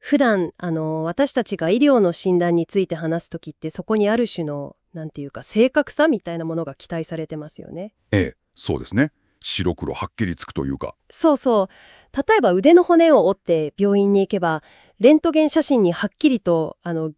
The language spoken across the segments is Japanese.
普段私たちが医療の診断について話すときってそこにある種のなんていうか正確さみたいなものが期待されてますよね。ええ、そうですね。白黒はっきりつくというか。そうそう。例えば腕の骨を折って病院に行けばレントゲン写真にはっきりと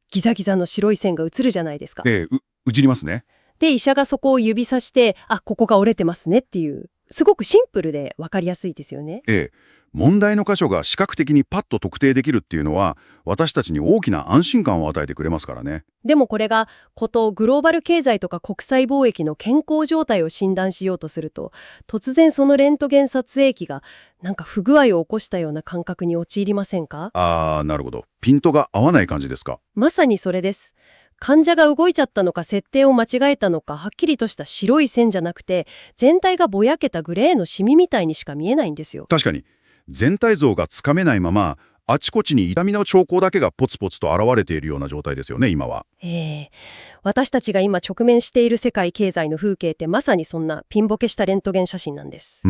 ギザギザの白い線が写るじゃないですか。ええ、うじりますね。で医者がそこを指さしてここが折れてますねっていうすごくシンプルで分かりやすいですよね。ええ、問題の箇所が視覚的にパッと特定できるっていうのは私たちに大きな安心感を与えてくれますからね。でもこれがグローバル経済とか国際貿易の健康状態を診断しようとすると突然そのレントゲン撮影機がなんか不具合を起こしたような感覚に陥りませんか？なるほど。ピントが合わない感じですか。まさにそれです。患者が動いちゃったのか設定を間違えたのかはっきりとした白い線じゃなくて全体がぼやけたグレーのシミみたいにしか見えないんですよ。確かに全体像がつかめないままあちこちに痛みの兆候だけがポツポツと現れているような状態ですよね、今は。私たちが今直面している世界経済の風景ってまさにそんなピンボケしたレントゲン写真なんです。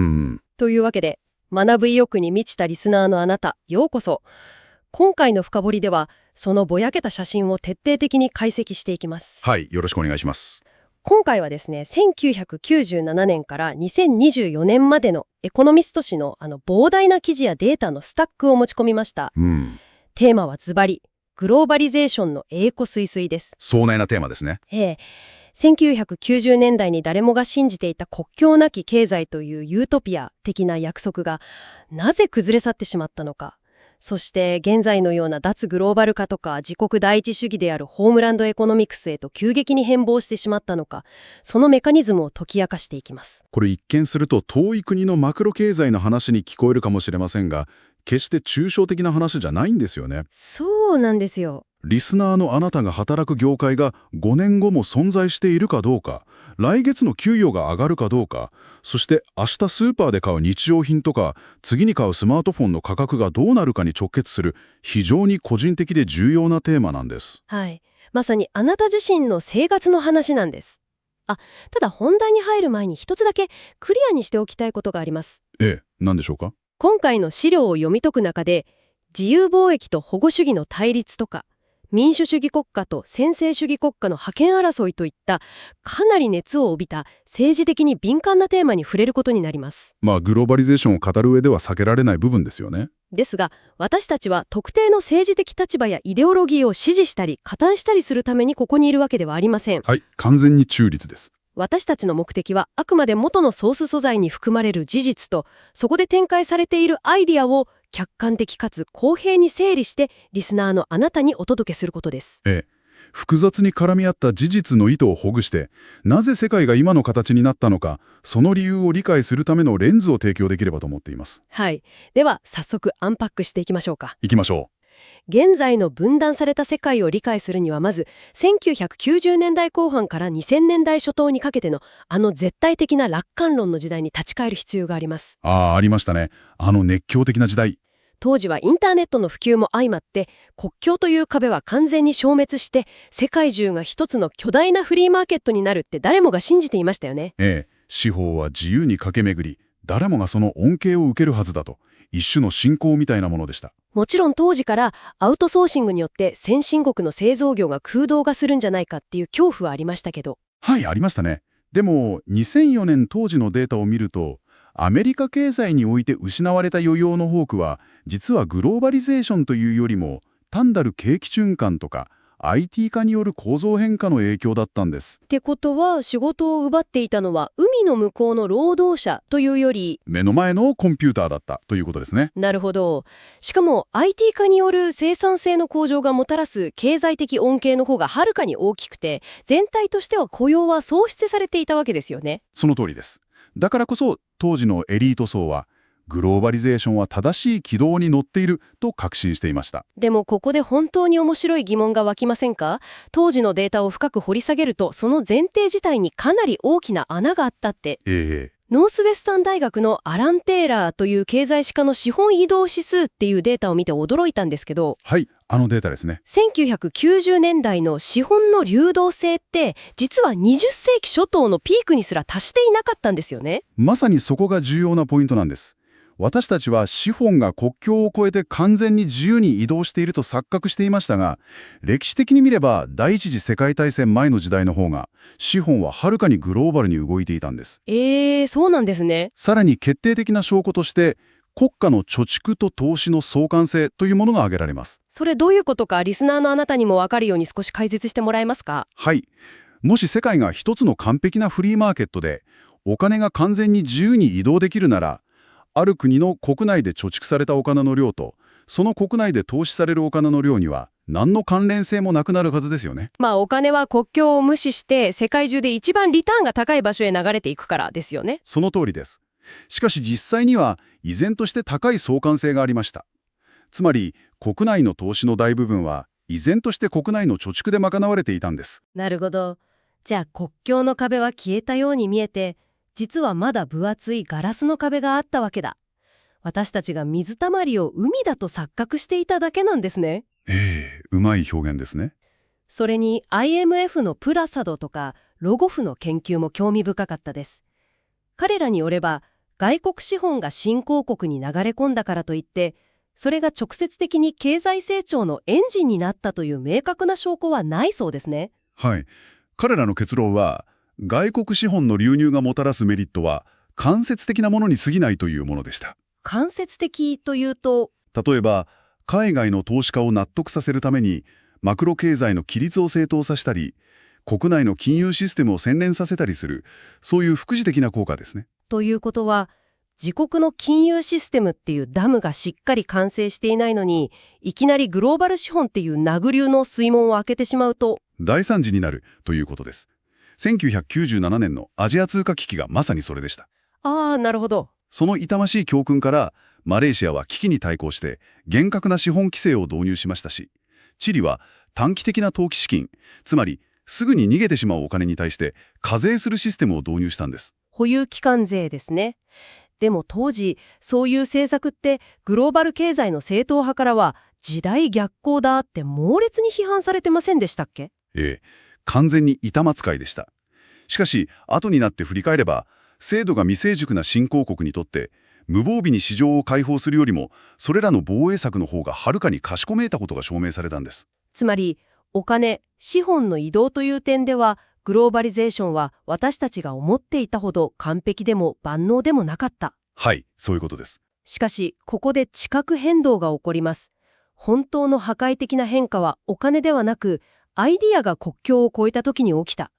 というわけで学ぶ意欲に満ちたリスナーのあなた、ようこそ。今回の深掘りではそのぼやけた写真を徹底的に解析していきます。はい、よろしくお願いします。今回はですね、1997年から2024年までのエコノミスト誌の膨大な記事やデータのスタックを持ち込みました。テーマはズバリグローバリゼーションの栄枯盛衰です。壮大なテーマですね。1990年代に誰もが信じていた国境なき経済というユートピア的な約束がなぜ崩れ去ってしまったのか。そして現在のような脱グローバル化とか自国第一主義であるホームランドエコノミクスへと急激に変貌してしまったのか、そのメカニズムを解き明かしていきます。これ一見すると遠い国のマクロ経済の話に聞こえるかもしれませんが、決して抽象的な話じゃないんですよね。そうなんですよ。リスナーのあなたが働く業界が5年後も存在しているかどうか、来月の給与が上がるかどうか、そして明日スーパーで買う日用品とか、次に買うスマートフォンの価格がどうなるかに直結する非常に個人的で重要なテーマなんです。はい。まさにあなた自身の生活の話なんです。ただ本題に入る前に一つだけクリアにしておきたいことがあります。何でしょうか？今回の資料を読み解く中で、自由貿易と保護主義の対立とか、民主主義国家と専制主義国家の覇権争いといったかなり熱を帯びた政治的に敏感なテーマに触れることになります。グローバリゼーションを語る上では避けられない部分ですよね。ですが、私たちは特定の政治的立場やイデオロギーを支持したり加担したりするためにここにいるわけではありません。はい、完全に中立です。私たちの目的はあくまで元のソース素材に含まれる事実とそこで展開されているアイディアを客観的かつ公平に整理してリスナーのあなたにお届けすることです。複雑に絡み合った事実の意図をほぐしてなぜ世界が今の形になったのか、その理由を理解するためのレンズを提供できればと思っています。はい。では早速アンパックしていきましょうか。行きましょう。現在の分断された世界を理解するにはまず1990年代後半から2000年代初頭にかけての絶対的な楽観論の時代に立ち返る必要があります。ありましたね。熱狂的な時代。当時はインターネットの普及も相まって国境という壁は完全に消滅して世界中が一つの巨大なフリーマーケットになるって誰もが信じていましたよね。司法は自由に駆け巡り誰もがその恩恵を受けるはずだと、一種の信仰みたいなものでした。もちろん当時からアウトソーシングによって先進国の製造業が空洞化するんじゃないかっていう恐怖はありましたけど。はい、ありましたね。でも2004年当時のデータを見るとアメリカ経済において失われた余裕の多くは実はグローバリゼーションというよりも単なる景気循環とか IT 化による構造変化の影響だったんです。ってことは仕事を奪っていたのは海の向こうの労働者というより目の前のコンピューターだったということですね。なるほど。しかも IT 化による生産性の向上がもたらす経済的恩恵の方がはるかに大きくて全体としては雇用は創出されていたわけですよね。その通りです。だからこそ当時のエリート層はグローバリゼーションは正しい軌道に乗っていると確信していました。でもここで本当に面白い疑問が湧きませんか？当時のデータを深く掘り下げるとその前提自体にかなり大きな穴があったって。ノースウェスタン大学のアラン・テイラーという経済史家の資本移動指数っていうデータを見て驚いたんですけど、はい、あのデータですね。1990年代の資本の流動性って実は20世紀初頭のピークにすら達していなかったんですよね。まさにそこが重要なポイントなんです。私たちは資本が国境を越えて完全に自由に移動していると錯覚していましたが、歴史的に見れば第一次世界大戦前の時代の方が、資本ははるかにグローバルに動いていたんです。そうなんですね。さらに決定的な証拠として、国家の貯蓄と投資の相関性というものが挙げられます。それどういうことかリスナーのあなたにもわかるように少し解説してもらえますか？はい。もし世界が一つの完璧なフリーマーケットで、お金が完全に自由に移動できるなら、ある国の国内で貯蓄されたお金の量と、その国内で投資されるお金の量には、何の関連性もなくなるはずですよね。お金は国境を無視して世界中で一番リターンが高い場所へ流れていくからですよね。その通りです。しかし実際には、依然として高い相関性がありました。つまり、国内の投資の大部分は、依然として国内の貯蓄で賄われていたんです。なるほど。じゃあ国境の壁は消えたように見えて、実はまだ分厚いガラスの壁があったわけだ。私たちが水たまりを海だと錯覚していただけなんですね。うまい表現ですね。それに IMF のプラサドとかロゴフの研究も興味深かったです。彼らによれば、外国資本が新興国に流れ込んだからといって、それが直接的に経済成長のエンジンになったという明確な証拠はないそうですね。はい。彼らの結論は、外国資本の流入がもたらすメリットは、間接的なものに過ぎないというものでした。間接的というと、例えば、海外の投資家を納得させるために、マクロ経済の規律を正当させたり、国内の金融システムを洗練させたりする、そういう副次的な効果ですね。ということは、自国の金融システムっていうダムがしっかり完成していないのに、いきなりグローバル資本っていう名流の水門を開けてしまうと、大惨事になるということです。1997年のアジア通貨危機がまさにそれでした。なるほど。その痛ましい教訓から、マレーシアは危機に対抗して厳格な資本規制を導入しましたし、チリは短期的な投機資金、つまりすぐに逃げてしまうお金に対して課税するシステムを導入したんです。保有期間税ですね。でも当時、そういう政策ってグローバル経済の正統派からは時代逆行だって猛烈に批判されてませんでしたっけ？完全に板扱いでした。しかし、後になって振り返れば、制度が未成熟な新興国にとって、無防備に市場を開放するよりも、それらの防衛策の方がはるかに賢めいたことが証明されたんです。つまり、お金、資本の移動という点では、グローバリゼーションは私たちが思っていたほど完璧でも万能でもなかった。はい、そういうことです。しかし、ここで地殻変動が起こります。本当の破壊的な変化はお金ではなく、アイディアが国境を越えた時に起きた。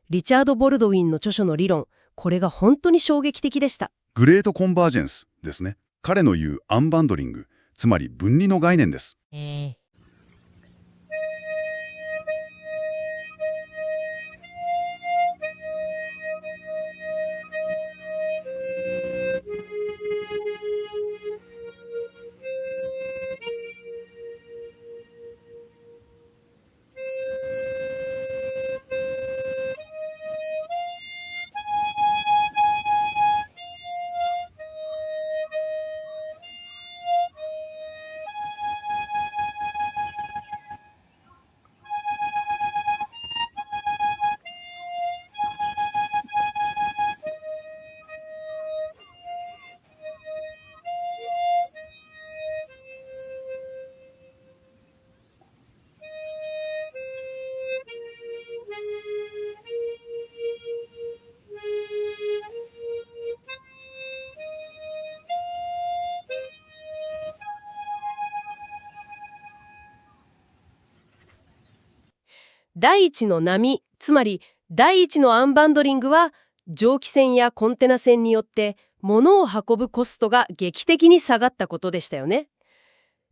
リチャード・ボルドウィンの著書の理論、これが本当に衝撃的でした。グレートコンバージェンスですね。彼の言うアンバンドリング、つまり分離の概念です。第一の波、つまり第一のアンバンドリングは、蒸気船やコンテナ船によって物を運ぶコストが劇的に下がったことでしたよね。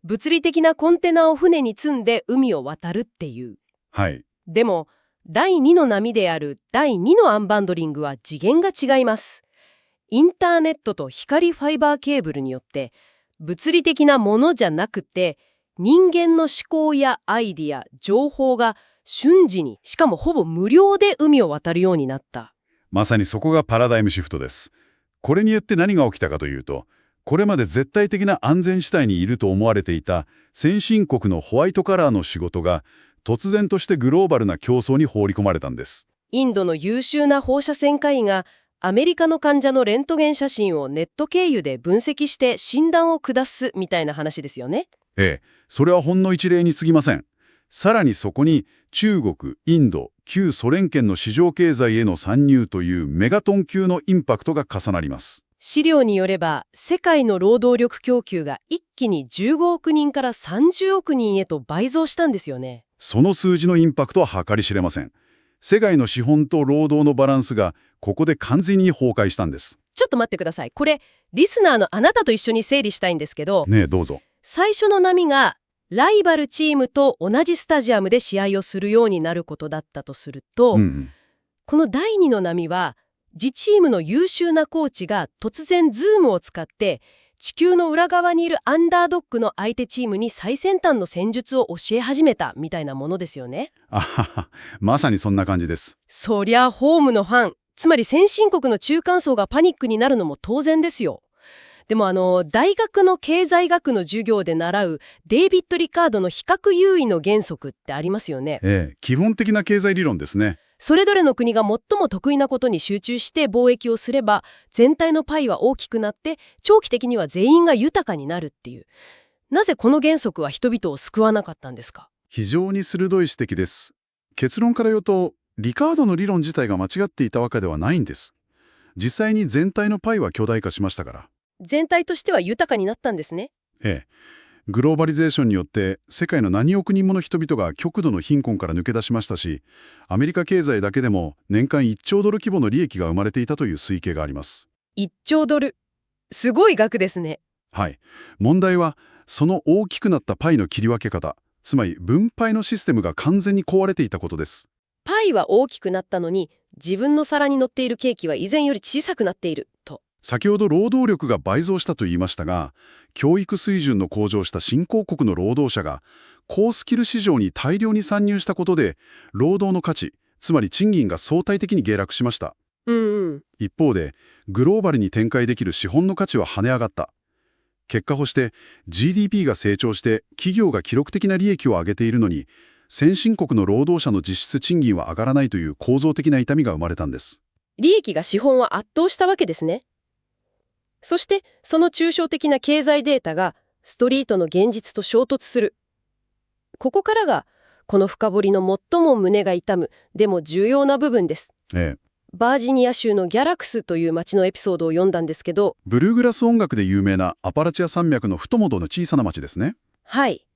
物理的なコンテナを船に積んで海を渡るっていう。はい。でも、第2の波である第2のアンバンドリングは次元が違います。インターネットと光ファイバーケーブルによって、物理的なものじゃなくて、人間の思考やアイディア、情報が瞬時に、しかもほぼ無料で海を渡るようになった。まさにそこがパラダイムシフトです。これによって何が起きたかというと、これまで絶対的な安全地帯にいると思われていた先進国のホワイトカラーの仕事が突然としてグローバルな競争に放り込まれたんです。インドの優秀な放射線科医がアメリカの患者のレントゲン写真をネット経由で分析して診断を下すみたいな話ですよね。ええ、それはほんの一例に過ぎません。さらにそこに中国、インド、旧ソ連圏の市場経済への参入というメガトン級のインパクトが重なります。資料によれば、世界の労働力供給が一気に15億人から30億人へと倍増したんですよね。その数字のインパクトは計り知れません。世界の資本と労働のバランスがここで完全に崩壊したんです。ちょっと待ってください。これ、リスナーのあなたと一緒に整理したいんですけど、ねえ、どうぞ。最初の波がライバルチームと同じスタジアムで試合をするようになることだったとすると、この第2の波は自チームの優秀なコーチが突然ズームを使って地球の裏側にいるアンダードッグの相手チームに最先端の戦術を教え始めたみたいなものですよね。あはは、まさにそんな感じです。そりゃホームのファン、つまり先進国の中間層がパニックになるのも当然ですよ。でも大学の経済学の授業で習うデイビッド・リカードの比較優位の原則ってありますよね。基本的な経済理論ですね。それぞれの国が最も得意なことに集中して貿易をすれば全体のパイは大きくなって長期的には全員が豊かになるっていう。なぜこの原則は人々を救わなかったんですか？非常に鋭い指摘です。結論から言うと、リカードの理論自体が間違っていたわけではないんです。実際に全体のパイは巨大化しましたから。全体としては豊かになったんですね。ええ。グローバリゼーションによって世界の何億人もの人々が極度の貧困から抜け出しましたし、アメリカ経済だけでも年間1兆ドル規模の利益が生まれていたという推計があります。1兆ドル。すごい額ですね。はい。問題は、その大きくなったパイの切り分け方、つまり分配のシステムが完全に壊れていたことです。パイは大きくなったのに自分の皿に乗っているケーキは以前より小さくなっていると。先ほど労働力が倍増したと言いましたが、教育水準の向上した新興国の労働者が高スキル市場に大量に参入したことで、労働の価値、つまり賃金が相対的に下落しました。一方で、グローバルに展開できる資本の価値は跳ね上がった。結果として GDP が成長して企業が記録的な利益を上げているのに、先進国の労働者の実質賃金は上がらないという構造的な痛みが生まれたんです。利益が資本を圧倒したわけですね。そしてその抽象的な経済データがストリートの現実と衝突する。ここからがこの深掘りの最も胸が痛むでも重要な部分です。バージニア州のギャラクスという町のエピソードを読んだんですけど、ブルーグラス音楽で有名なアパラチア山脈のふもとの小さな町ですね。はい。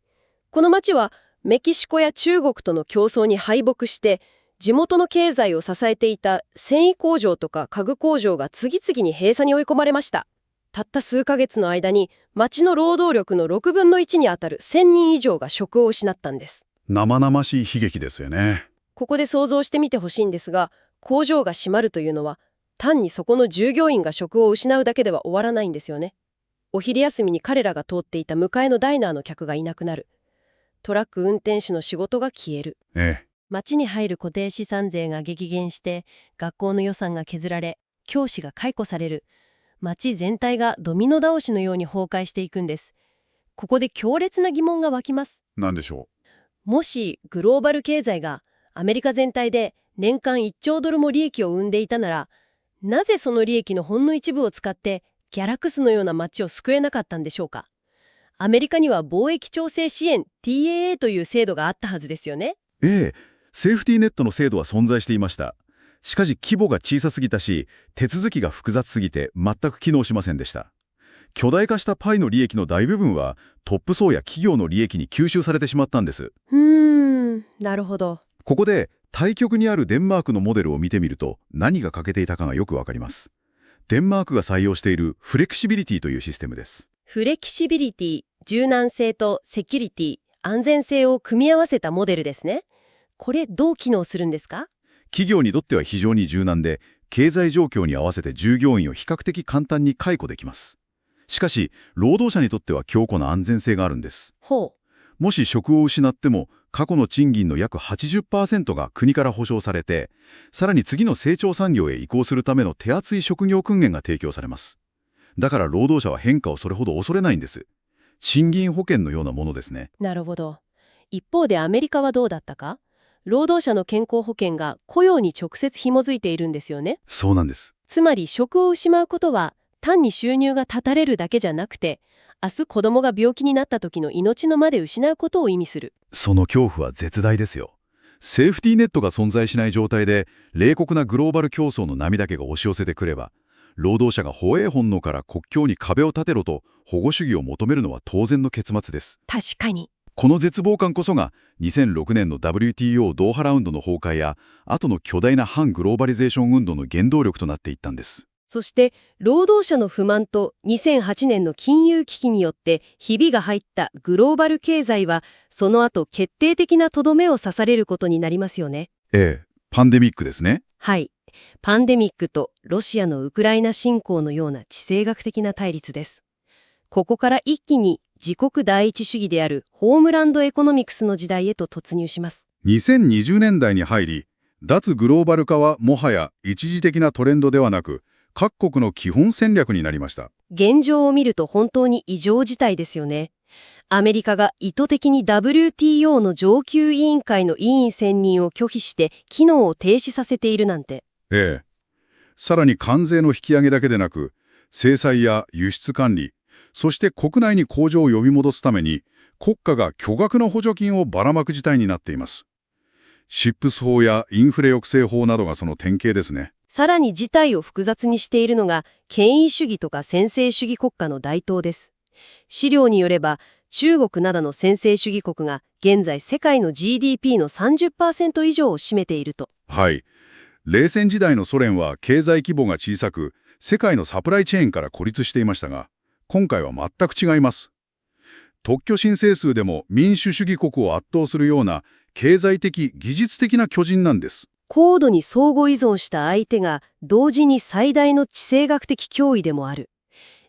この町はメキシコや中国との競争に敗北して地元の経済を支えていた繊維工場とか家具工場が次々に閉鎖に追い込まれました。たった数ヶ月の間に町の労働力の6分の1にあたる1000人以上が職を失ったんです。生々しい悲劇ですよね。ここで想像してみてほしいんですが、工場が閉まるというのは単にそこの従業員が職を失うだけでは終わらないんですよね。お昼休みに彼らが通っていた向かいのダイナーの客がいなくなる。トラック運転手の仕事が消える。町に入る固定資産税が激減して学校の予算が削られ、教師が解雇される。町全体がドミノ倒しのように崩壊していくんです。ここで強烈な疑問が湧きます。何でしょう？もしグローバル経済がアメリカ全体で年間1兆ドルも利益を生んでいたなら、なぜその利益のほんの一部を使ってギャラクスのような町を救えなかったんでしょうか？アメリカには貿易調整支援 TAA という制度があったはずですよね。セーフティーネットの制度は存在していました。しかし規模が小さすぎたし、手続きが複雑すぎて全く機能しませんでした。巨大化したパイの利益の大部分はトップ層や企業の利益に吸収されてしまったんです。なるほど。ここで対極にあるデンマークのモデルを見てみると何が欠けていたかがよくわかります。デンマークが採用しているフレキシビリティというシステムです。フレキシビリティ、柔軟性とセキュリティ、安全性を組み合わせたモデルですね。これどう機能するんですか？企業にとっては非常に柔軟で、経済状況に合わせて従業員を比較的簡単に解雇できます。しかし、労働者にとっては強固な安全性があるんです。もし職を失っても、過去の賃金の約 80% が国から保証されて、さらに次の成長産業へ移行するための手厚い職業訓練が提供されます。だから労働者は変化をそれほど恐れないんです。賃金保険のようなものですね。なるほど。一方でアメリカはどうだったか？労働者の健康保険が雇用に直接紐づいているんですよね。そうなんです。つまり職を失うことは単に収入が絶たれるだけじゃなくて、明日子供が病気になった時の命のまで失うことを意味する。その恐怖は絶大ですよ。セーフティーネットが存在しない状態で、冷酷なグローバル競争の波だけが押し寄せてくれば、労働者が保衛本能から国境に壁を立てろと保護主義を求めるのは当然の結末です。確かに。この絶望感こそが2006年の WTO ドーハラウンドの崩壊や後の巨大な反グローバリゼーション運動の原動力となっていったんです。そして労働者の不満と2008年の金融危機によってひびが入ったグローバル経済はその後決定的なとどめを刺されることになりますよね。パンデミックですね。はい。パンデミックとロシアのウクライナ侵攻のような地政学的な対立です。ここから一気に自国第一主義であるホームランドエコノミクスの時代へと突入します。2020年代に入り、脱グローバル化はもはや一時的なトレンドではなく、各国の基本戦略になりました。現状を見ると本当に異常事態ですよね。アメリカが意図的に WTO の上級委員会の委員選任を拒否して機能を停止させているなんて。さらに関税の引き上げだけでなく、制裁や輸出管理、そして国内に工場を呼び戻すために、国家が巨額の補助金をばらまく事態になっています。シップス法やインフレ抑制法などがその典型ですね。さらに事態を複雑にしているのが、権威主義とか専制主義国家の台頭です。資料によれば、中国などの専制主義国が現在世界の GDP の 30% 以上を占めていると。はい。冷戦時代のソ連は経済規模が小さく、世界のサプライチェーンから孤立していましたが、今回は全く違います。特許申請数でも民主主義国を圧倒するような経済的、技術的な巨人なんです。高度に相互依存した相手が同時に最大の地政学的脅威でもある。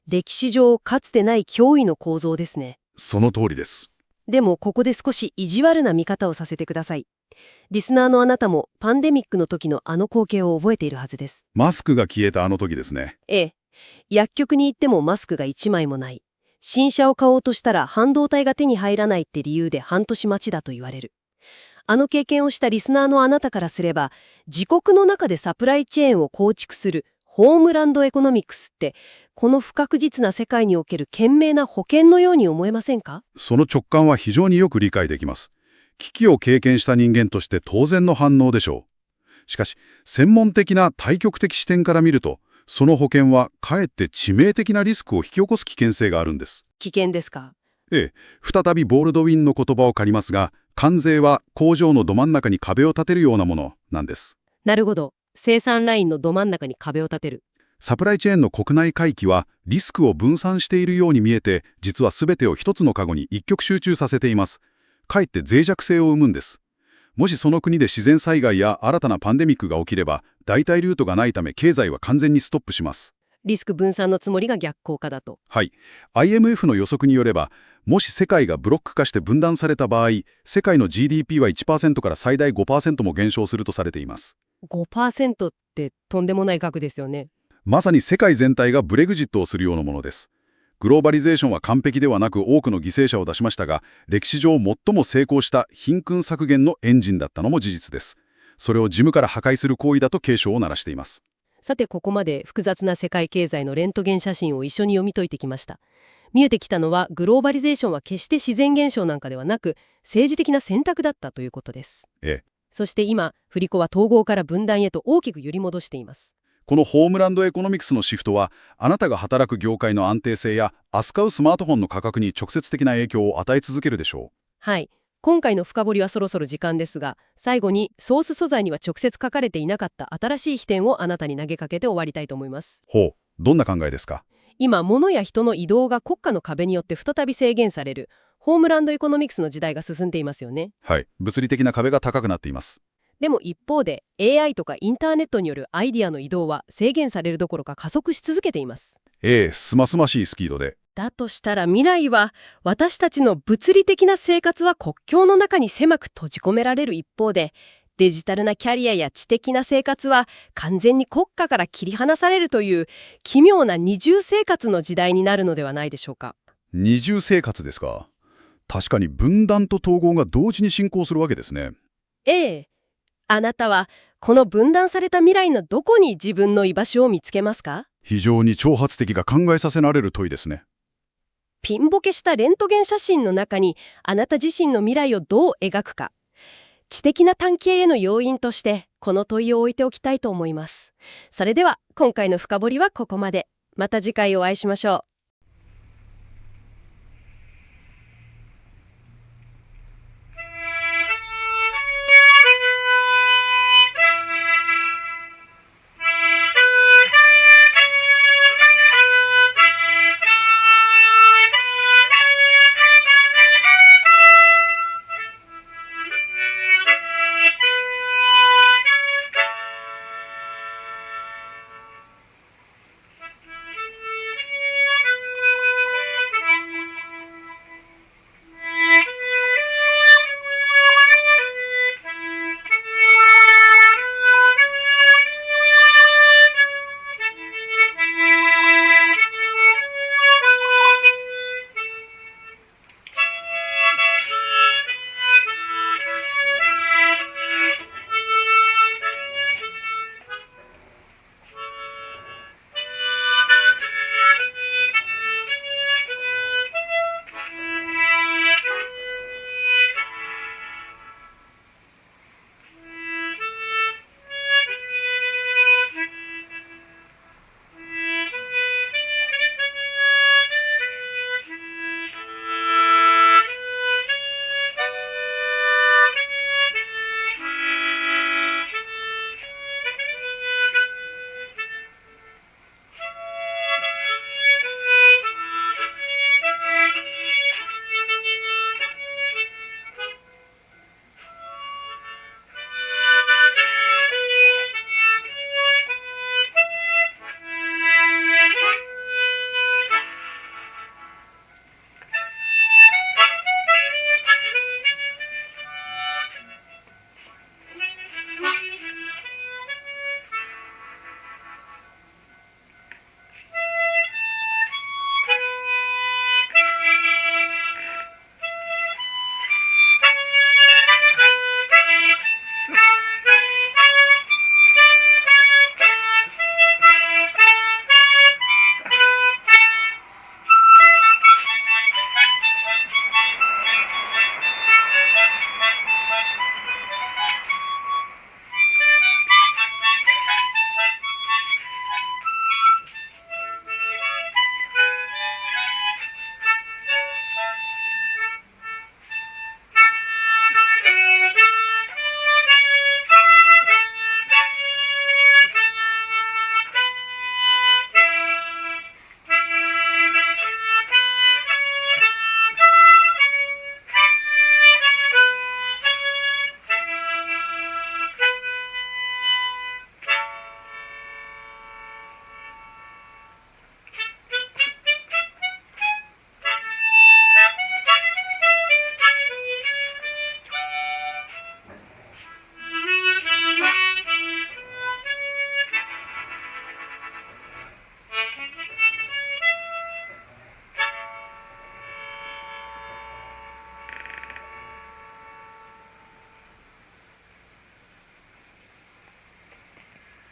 歴史上かつてない脅威の構造ですね。その通りです。でもここで少し意地悪な見方をさせてください。リスナーのあなたもパンデミックの時のあの光景を覚えているはずです。マスクが消えたあの時ですね。薬局に行ってもマスクが1枚もない。新車を買おうとしたら半導体が手に入らないって理由で半年待ちだと言われる。あの経験をしたリスナーのあなたからすれば、自国の中でサプライチェーンを構築するホームランドエコノミクスって、この不確実な世界における懸命な保険のように思えませんか？その直感は非常によく理解できます。危機を経験した人間として当然の反応でしょう。しかし、専門的な対極的視点から見ると、その保険はかえって致命的なリスクを引き起こす危険性があるんです。危険ですか？再びボールドウィンの言葉を借りますが、関税は工場のど真ん中に壁を立てるようなものなんです。なるほど。生産ラインのど真ん中に壁を立てる。サプライチェーンの国内回帰はリスクを分散しているように見えて、実は全てを一つのカゴに一極集中させています。かえって脆弱性を生むんです。もしその国で自然災害や新たなパンデミックが起きれば、代替ルートがないため経済は完全にストップします。リスク分散のつもりが逆効果だと。はい。IMF の予測によれば、もし世界がブロック化して分断された場合、世界の GDP は 1% から最大 5% も減少するとされています。5% ってとんでもない額ですよね。まさに世界全体がブレグジットをするようなものです。グローバリゼーションは完璧ではなく多くの犠牲者を出しましたが、歴史上最も成功した貧困削減のエンジンだったのも事実です。それを事務から破壊する行為だと警鐘を鳴らしています。さてここまで複雑な世界経済のレントゲン写真を一緒に読み解いてきました。見えてきたのはグローバリゼーションは決して自然現象なんかではなく政治的な選択だったということです。そして今、振り子は統合から分断へと大きく揺り戻しています。このホームランドエコノミクスのシフトは、あなたが働く業界の安定性や扱うスマートフォンの価格に直接的な影響を与え続けるでしょう。はい。今回の深掘りはそろそろ時間ですが、最後にソース素材には直接書かれていなかった新しい視点をあなたに投げかけて終わりたいと思います。どんな考えですか？今、物や人の移動が国家の壁によって再び制限されるホームランドエコノミクスの時代が進んでいますよね。はい。物理的な壁が高くなっています。でも一方で AI とかインターネットによるアイディアの移動は制限されるどころか加速し続けています。すましいスピードで。だとしたら未来は私たちの物理的な生活は国境の中に狭く閉じ込められる一方で、デジタルなキャリアや知的な生活は完全に国家から切り離されるという奇妙な二重生活の時代になるのではないでしょうか。二重生活ですか。確かに分断と統合が同時に進行するわけですね。あなたはこの分断された未来のどこに自分の居場所を見つけますか？非常に挑発的が考えさせられる問いですね。ピンボケしたレントゲン写真の中にあなた自身の未来をどう描くか。知的な探求への要因としてこの問いを置いておきたいと思います。それでは今回の深掘りはここまで。また次回お会いしましょう。